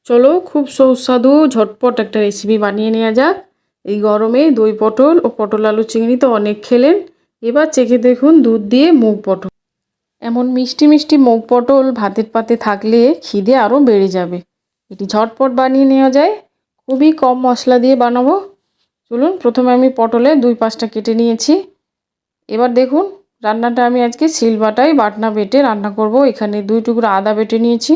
চলো খুব সুস্বাদু ঝটপট একটা রেসিপি বানিয়ে নেওয়া যাক। এই গরমে দই পটল ও পটল আলু চিংড়ি তো অনেক খেলেন, এবার চেখে দেখুন দুধ দিয়ে মুগ পটল। এমন মিষ্টি মিষ্টি মুগ পটল ভাতের পাতে থাকলে খিদে আরও বেড়ে যাবে। এটি ঝটপট বানিয়ে নেওয়া যায়, খুবই কম মশলা দিয়ে বানাবো। চলুন, প্রথমে আমি পটলে 2-5টা কেটে নিয়েছি। এবার দেখুন, রান্নাটা আমি আজকে শিলবাটায় বাটনা বেটে রান্না করব। এখানে 2 টুকরো আদা বেটে নিয়েছি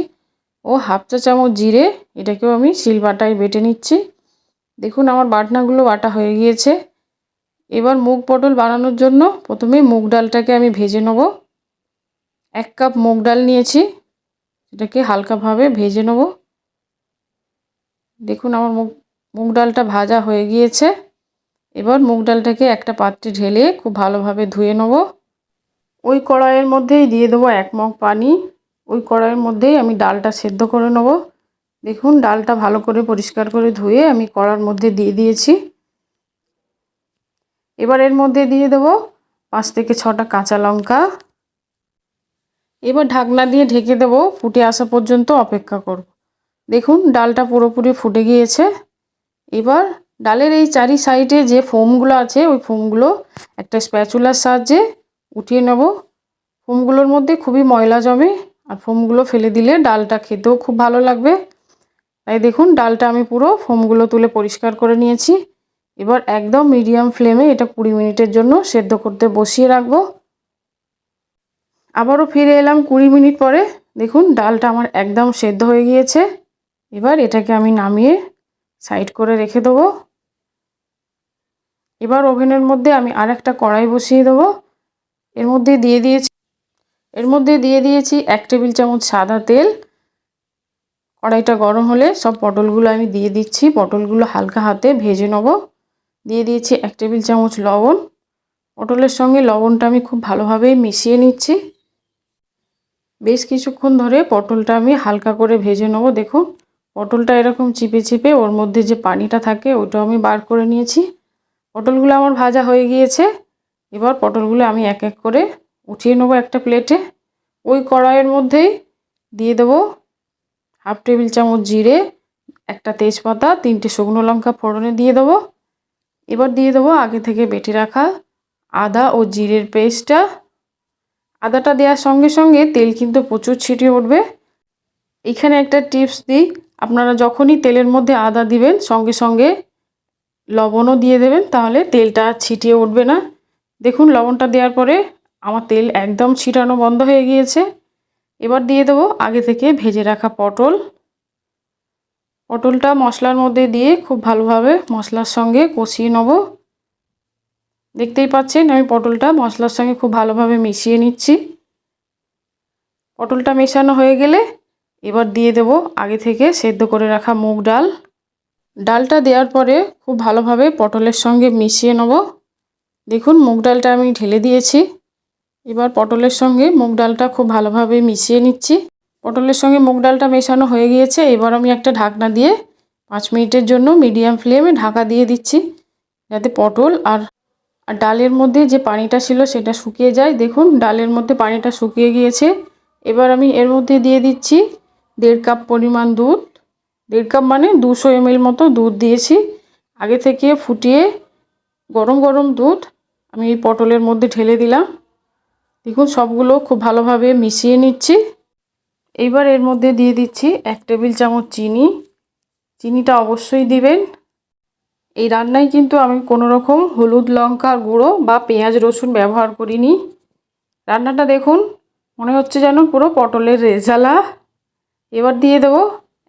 ও হাফ চা চামচ জিরে, এটাকেও আমি শিলবাটায় বেটে নিচ্ছি। দেখুন আমার বাটনাগুলো বাটা হয়ে গিয়েছে। এবার মুগ পটল বানানোর জন্য প্রথমে মুগ ডালটাকে আমি ভেজে নেব। 1 কাপ মুগ ডাল নিয়েছি, এটাকে হালকাভাবে ভেজে নেব। দেখুন আমার মুগ ডালটা ভাজা হয়ে গিয়েছে। এবার মুগ ডালটাকে একটা পাত্রে ঢেলে খুব ভালোভাবে ধুয়ে নেব। ওই কড়াইয়ের মধ্যেই দিয়ে দেবো 1 মগ পানি। ওই কড়াইয়ের মধ্যেই আমি ডালটা সেদ্ধ করে নেব। দেখুন ডালটা ভালো করে পরিষ্কার করে ধুয়ে আমি কড়ার মধ্যে দিয়ে দিয়েছি। এবার এর মধ্যে দিয়ে দেবো 5 থেকে 6টা কাঁচা লঙ্কা। এবার ঢাকনা দিয়ে ঢেকে দেবো, ফুটে আসা পর্যন্ত অপেক্ষা করব। দেখুন ডালটা পুরোপুরি ফুটে গিয়েছে। এবার ডালের এই চারি সাইডে যে ফোমগুলো আছে ওই ফোমগুলো একটা স্প্যাচুলার সাহায্যে উঠিয়ে নেব। ফোমগুলোর মধ্যে খুবই ময়লা জমে, আর ফোমগুলো ফেলে দিলে ডালটা খেতেও খুব ভালো লাগবে। তাই দেখুন ডালটা আমি পুরো ফোমগুলো তুলে পরিষ্কার করে নিয়েছি। এবার একদম মিডিয়াম ফ্লেমে এটা 20 মিনিটের জন্য সেদ্ধ করতে বসিয়ে রাখবো। আবারও ফিরে এলাম 20 মিনিট পরে। দেখুন ডালটা আমার একদম সেদ্ধ হয়ে গিয়েছে। এবার এটাকে আমি নামিয়ে সাইড করে রেখে দেবো। এবার ওভেনের মধ্যে আমি আরেকটা কড়াই বসিয়ে দেবো। এর মধ্যে দিয়ে দিয়েছি 1 টেবিল চামচ সাদা তেল। কড়াইটা গরম হলে সব পটলগুলো আমি দিয়ে দিচ্ছি। পটলগুলো হালকা হাতে ভেজে নেব। দিয়ে দিয়েছি 1 টেবিল চামচ লবণ। পটলের সঙ্গে লবণটা আমি খুব ভালোভাবে মিশিয়ে নিচ্ছি। বেশ কিছুক্ষণ ধরে পটলটা আমি হালকা করে ভেজে নেব। দেখুন পটলটা এরকম চিপে চিপে ওর মধ্যে যে পানিটা থাকে ওটাও আমি বার করে নিয়েছি। পটলগুলো আমার ভাজা হয়ে গিয়েছে। এবার পটলগুলো আমি এক এক করে উঠিয়ে নেব একটা প্লেটে। ওই কড়াইয়ের মধ্যেই দিয়ে দেবো হাফ টেবিল চামচ জিরে, একটা তেজপাতা, 3টে শুকনো লঙ্কা ফোড়নে দিয়ে দেবো। এবার দিয়ে দেবো আগে থেকে বেটে রাখা আদা ও জিরের পেস্টটা। আদাটা দেওয়ার সঙ্গে সঙ্গে তেল কিন্তু প্রচুর ছিটিয়ে উঠবে। এখানে একটা টিপস দিই, আপনারা যখনই তেলের মধ্যে আদা দিবেন সঙ্গে সঙ্গে লবণও দিয়ে দেবেন, তাহলে তেলটা ছিটিয়ে উঠবে না। দেখুন লবণটা দেওয়ার পরে আমার তেল একদম ছিটানো বন্ধ হয়ে গিয়েছে। এবার দিয়ে দেবো আগে থেকে ভেজে রাখা পটলটা মশলার মধ্যে দিয়ে খুব ভালোভাবে মশলার সঙ্গে কষিয়ে নেব। দেখতেই পাচ্ছেন আমি পটলটা মশলার সঙ্গে খুব ভালোভাবে মিশিয়ে নিচ্ছি। পটলটা মেশানো হয়ে গেলে এবার দিয়ে দেবো আগে থেকে সেদ্ধ করে রাখা মুগ ডাল। ডালটা দেওয়ার পরে খুব ভালোভাবে পটলের সঙ্গে মিশিয়ে নেব। দেখুন মুগ ডালটা আমি ঢেলে দিয়েছি। এবার পটলের সঙ্গে মুগ ডালটা খুব ভালোভাবে মিশিয়ে নিচ্ছি। পটলের সঙ্গে মুগ ডালটা মেশানো হয়ে গিয়েছে। এবার আমি একটা ঢাকনা দিয়ে 5 মিনিটের জন্য মিডিয়াম ফ্লেমে ঢাকা দিয়ে দিচ্ছি, যাতে পটল আর ডালের মধ্যে যে পানিটা ছিল সেটা শুকিয়ে যায়। দেখুন ডালের মধ্যে পানিটা শুকিয়ে গিয়েছে। এবার আমি এর মধ্যে দিয়ে দিচ্ছি 1.5 কাপ পরিমাণ দুধ। 1.5 কাপ মানে 200 ml মতো দুধ দিয়েছি। আগে থেকে ফুটিয়ে গরম গরম দুধ আমি এই পটলের মধ্যে ঢেলে দিলাম। দেখুন সবগুলো খুব ভালোভাবে মিশিয়ে নিচ্ছি। এইবার এর মধ্যে দিয়ে দিচ্ছি 1 টেবিল চামচ চিনি। চিনিটা অবশ্যই দিবেন। এই রান্নায় কিন্তু আমি কোনো রকম হলুদ লঙ্কা গুঁড়ো বা পেঁয়াজ রসুন ব্যবহার করিনি। রান্নাটা দেখুন মনে হচ্ছে যেন পুরো পটলের রেজালা। এবার দিয়ে দেবো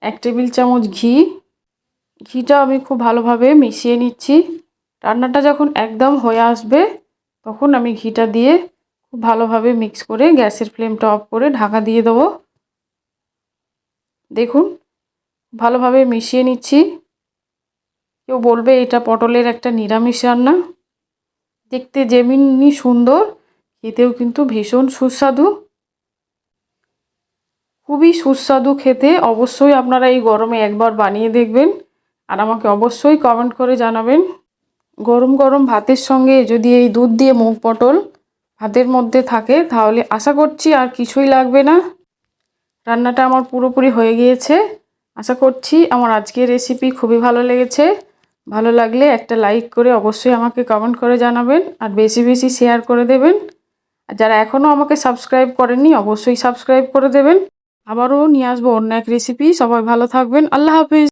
1 টেবিল চামচ ঘি। ঘিটা আমি খুব ভালোভাবে মিশিয়ে নিচ্ছি। রান্নাটা যখন একদম হয়ে আসবে তখন আমি ঘিটা দিয়ে খুব ভালোভাবে মিক্স করে গ্যাসের ফ্লেমটা অফ করে ঢাকা দিয়ে দেবো। দেখুন ভালোভাবে মিশিয়ে নিচ্ছি। কেউ বলবে এটা পটলের একটা নিরামিষ রান্না। দেখতে যেমনি সুন্দর, খেতেও কিন্তু ভীষণ সুস্বাদু। খুবই সুস্বাদু খেতে। অবশ্যই আপনারা এই গরমে একবার বানিয়ে দেখবেন আর আমাকে অবশ্যই কমেন্ট করে জানাবেন। গরম গরম ভাতের সঙ্গে যদি এই দুধ দিয়ে মুগ পটল ভাতের মধ্যে থাকে তাহলে আশা করছি আর কিছুই লাগবে না। রান্নাটা আমার পুরোপুরি হয়ে গিয়েছে। আশা করছি আমার আজকের রেসিপি খুবই ভালো লেগেছে। ভালো লাগলে একটা লাইক করে অবশ্যই আমাকে কমেন্ট করে জানাবেন, আর বেশি বেশি শেয়ার করে দেবেন। আর যারা এখনও আমাকে সাবস্ক্রাইব করেননি অবশ্যই সাবস্ক্রাইব করে দেবেন। আবারও নিয়ে আসবো অন্য এক রেসিপি। সবাই ভালো থাকবেন। আল্লাহ হাফেজ।